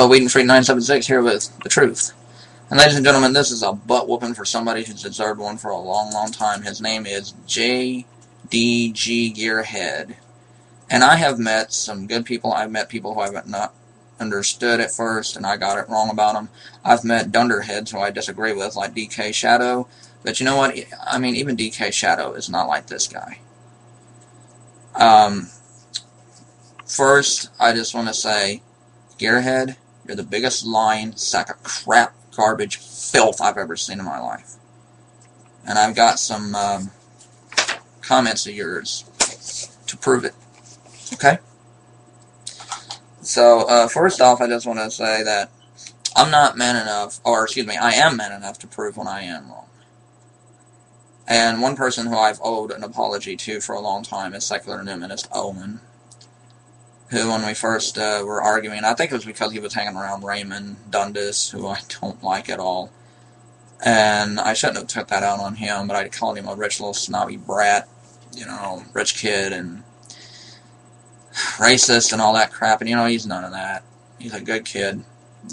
Hello, WhedonFreak976 here with The Truth. And ladies and gentlemen, this is a butt whooping for somebody who's deserved one for a long, long time. His name is JDG GearHead. And I have met some good people. I've met people who I've not understood at first, and I got it wrong about them. I've met dunderheads who I disagree with, like DK Shadow. But you know what? I mean, even DK Shadow is not like this guy. First, I just want to say, GearHead, you're the biggest lying sack of crap, garbage, filth I've ever seen in my life. And I've got some comments of yours to prove it. Okay? So, first off, I just want to say that I'm not man enough, or excuse me, I am man enough to prove when I am wrong. And one person who I've owed an apology to for a long time is secular numinist Owen, who, when we first were arguing, I think it was because he was hanging around Raymond Dundas, who I don't like at all. And I shouldn't have took that out on him, but I called him a rich little snobby brat, you know, rich kid and racist and all that crap. And, you know, he's none of that. He's a good kid.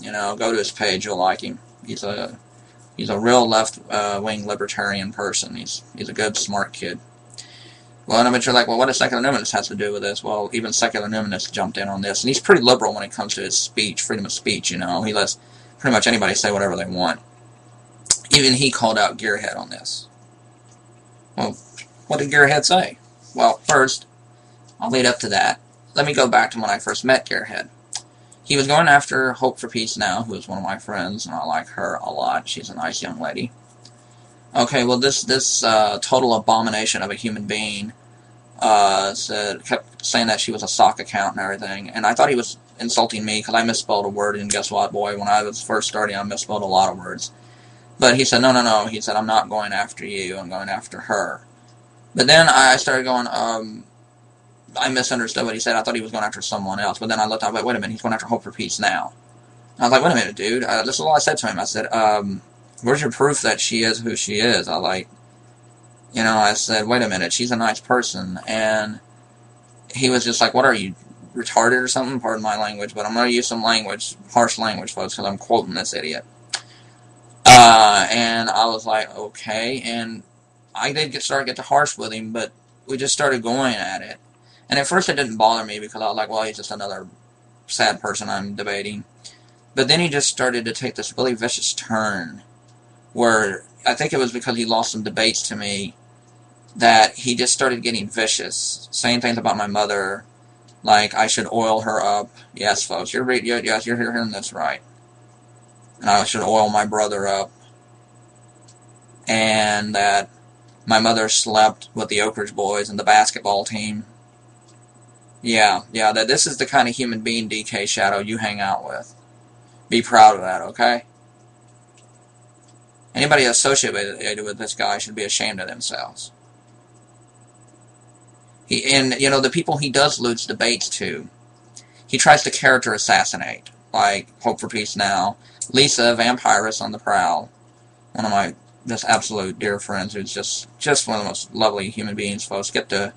You know, go to his page, you'll like him. He's a real left-wing libertarian person. He's a good, smart kid. Well, but you're like, well, what does secular numinist has to do with this? Well, even secular numinist jumped in on this, and he's pretty liberal when it comes to his speech, freedom of speech, you know. He lets pretty much anybody say whatever they want. Even he called out GearHead on this. Well, what did GearHead say? Well, first, I'll lead up to that. Let me go back to when I first met GearHead. He was going after Hope for Peace Now, who is one of my friends, and I like her a lot. She's a nice young lady. Okay, well, this total abomination of a human being kept saying that she was a sock account and everything, and I thought he was insulting me because I misspelled a word, and guess what, boy, when I was first starting, I misspelled a lot of words. But he said, no, he said, I'm not going after you, I'm going after her. But then I started going, I misunderstood what he said. I thought he was going after someone else, but then I looked, I was like, wait a minute, he's going after Hope for Peace Now. And I was like, wait a minute, dude, this is all I said to him. I said, where's your proof that she is who she is? I said, wait a minute, she's a nice person. And he was just like, what are you, retarded or something? Pardon my language, but I'm going to use some language, harsh language, folks, because I'm quoting this idiot. And I was like, okay. And I did start to get harsh with him, but we just started going at it. And at first it didn't bother me because I was like, well, he's just another sad person I'm debating. But then he just started to take this really vicious turn where I think it was because he lost some debates to me that he just started getting vicious, saying things about my mother, like I should oil her up. Yes, folks, you're hearing this right. And I should oil my brother up. And that my mother slept with the Oak Ridge boys and the basketball team. Yeah, that this is the kind of human being, DK Shadow, you hang out with. Be proud of that, okay? Anybody associated with this guy should be ashamed of themselves. The people he does lose debates to, he tries to character assassinate, like Hope for Peace Now, Lisa Vampirus on the Prowl, one of my just absolute dear friends who's just one of the most lovely human beings, folks. Get to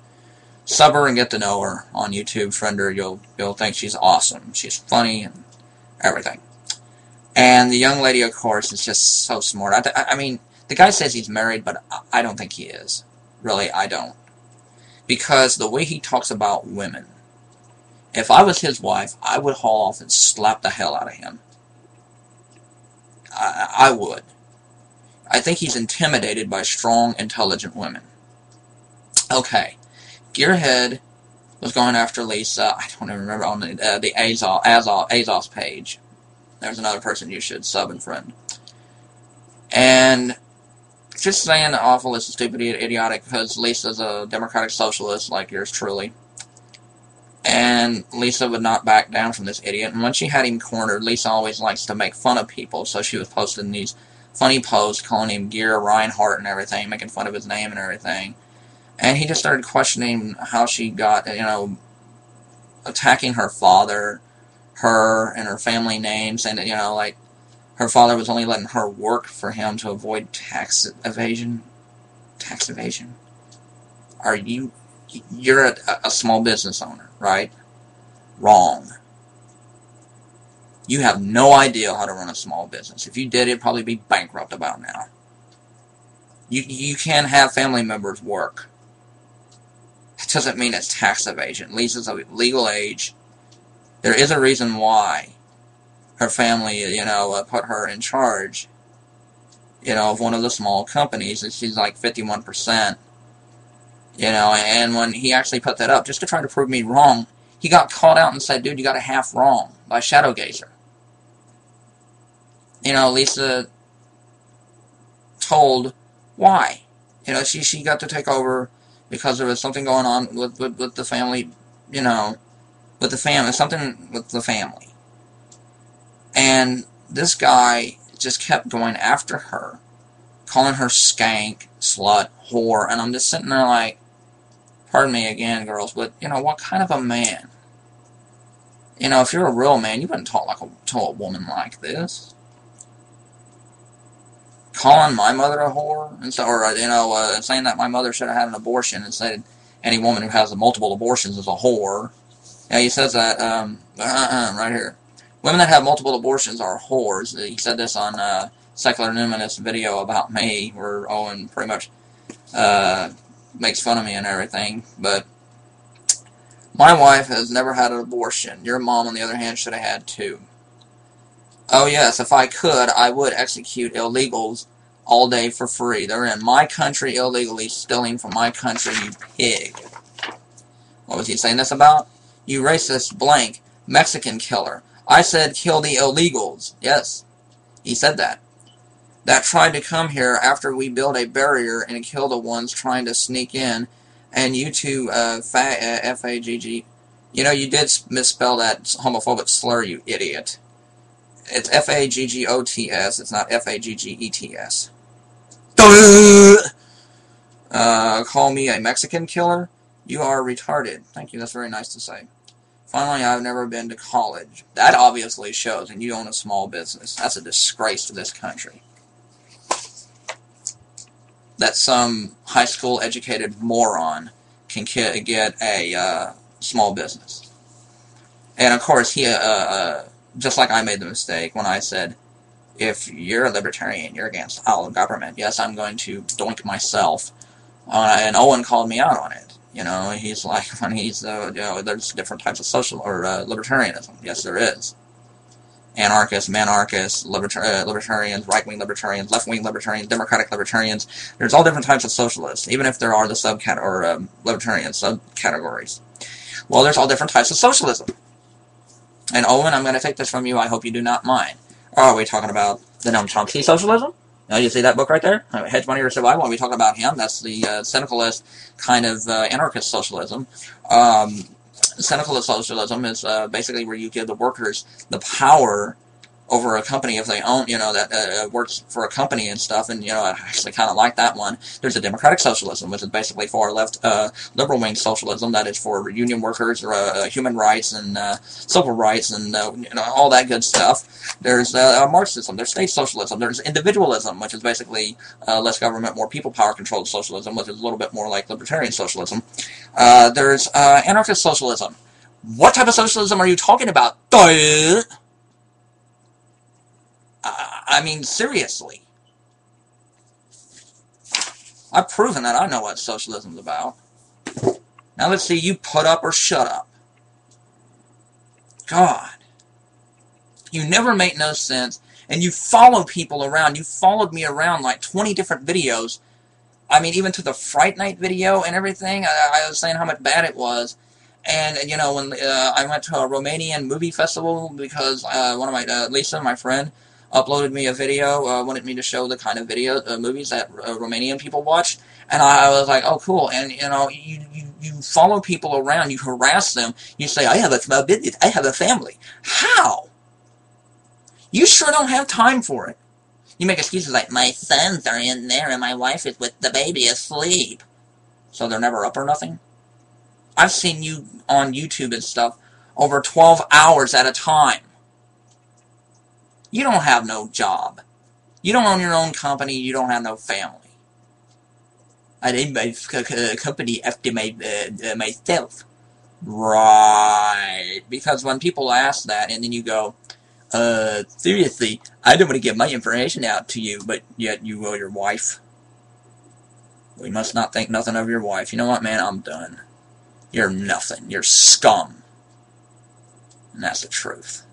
sub her and get to know her on YouTube, friend her, you'll think she's awesome. She's funny and everything. And the young lady, of course, is just so smart. I mean, the guy says he's married, but I don't think he is. Really, I don't. Because the way he talks about women, if I was his wife, I would haul off and slap the hell out of him. I would. I think he's intimidated by strong, intelligent women. Okay. GearHead was going after Lisa, I don't even remember, on the Azos page. There's another person you should sub and friend. And just saying awful is stupid, idiotic, because Lisa's a democratic socialist like yours truly. And Lisa would not back down from this idiot. And when she had him cornered, Lisa always likes to make fun of people, so she was posting these funny posts calling him Gear Reinhardt and everything, making fun of his name and everything. And he just started questioning how she got, attacking her father, her and her family names, and, like, her father was only letting her work for him to avoid tax evasion. Tax evasion? You're a small business owner, right? Wrong. You have no idea how to run a small business. If you did, it'd probably be bankrupt about now. You can't have family members work. It doesn't mean it's tax evasion. Lisa's of legal age. There is a reason why her family, put her in charge, of one of the small companies. And she's like 51%. And when he actually put that up, just to try to prove me wrong, he got called out and said, dude, you got it half wrong by Shadow Gazer. Lisa told why. She got to take over because there was something going on with the family, with the family, something with the family. And this guy just kept going after her, calling her skank, slut, whore, and I'm just sitting there like, pardon me again, girls, but, what kind of a man? If you're a real man, you wouldn't talk to a woman like this. Calling my mother a whore, and so, or, saying that my mother should have had an abortion, and said any woman who has multiple abortions is a whore. Yeah, he says that, right here. Women that have multiple abortions are whores. He said this on Secular Numinous video about me, where Owen pretty much makes fun of me and everything. But my wife has never had an abortion. Your mom, on the other hand, should have had 2. Oh yes, if I could, I would execute illegals all day for free. They're in my country illegally, stealing from my country, you pig. What was he saying this about? You racist blank Mexican killer. I said kill the illegals. Yes, he said that. That tried to come here after we build a barrier and kill the ones trying to sneak in. And you two, F-A-G-G, you did misspell that homophobic slur, you idiot. It's F-A-G-G-O-T-S, it's not F-A-G-G-E-T-S. Call me a Mexican killer? You are retarded. Thank you, that's very nice to say. Finally, I've never been to college. That obviously shows, and you own a small business. That's a disgrace to this country. That some high school educated moron can get a small business. And of course, he, just like I made the mistake when I said, if you're a libertarian, you're against all government. Yes, I'm going to doink myself. And Owen called me out on it. He's like, when he's, there's different types of social, or libertarianism. Yes, there is. Anarchists, manarchists, libertarians, right-wing libertarians, left-wing libertarians, democratic libertarians. There's all different types of socialists, even if there are the libertarian subcategories. Well, there's all different types of socialism. And Owen, I'm going to take this from you. I hope you do not mind. Are we talking about the Noam Chomsky socialism? You see that book right there? Hedge Money or Survival? Are we talking about him? That's the syndicalist kind of anarchist socialism. Syndicalist socialism is basically where you give the workers the power over a company if they own, that works for a company and stuff, and, I actually kind of like that one. There's a democratic socialism, which is basically far left, liberal-wing socialism, that is for union workers, or human rights and civil rights and, all that good stuff. There's Marxism, there's state socialism, there's individualism, which is basically less government, more people power controlled socialism, which is a little bit more like libertarian socialism. There's anarchist socialism. What type of socialism are you talking about? I mean, seriously. I've proven that I know what socialism's about. Now let's see you put up or shut up. God. You never make no sense, and you follow people around. You followed me around like 20 different videos. I mean, even to the Fright Night video and everything, I was saying how much bad it was. And, when I went to a Romanian movie festival, because one of my, Lisa, my friend, uploaded me a video, wanted me to show the kind of movies that Romanian people watch, and I was like, oh, cool. And, you follow people around, you harass them, you say, I have a small business, I have a family. How? You sure don't have time for it. You make excuses like, my sons are in there and my wife is with the baby asleep. So they're never up or nothing? I've seen you on YouTube and stuff over 12 hours at a time. You don't have no job. You don't own your own company. You don't have no family. I named my company after myself. Right. Because when people ask that, and then you go, Seriously, I don't want to give my information out to you, but yet you will your wife. We must not think nothing of your wife. You know what, man? I'm done. You're nothing. You're scum. And that's the truth.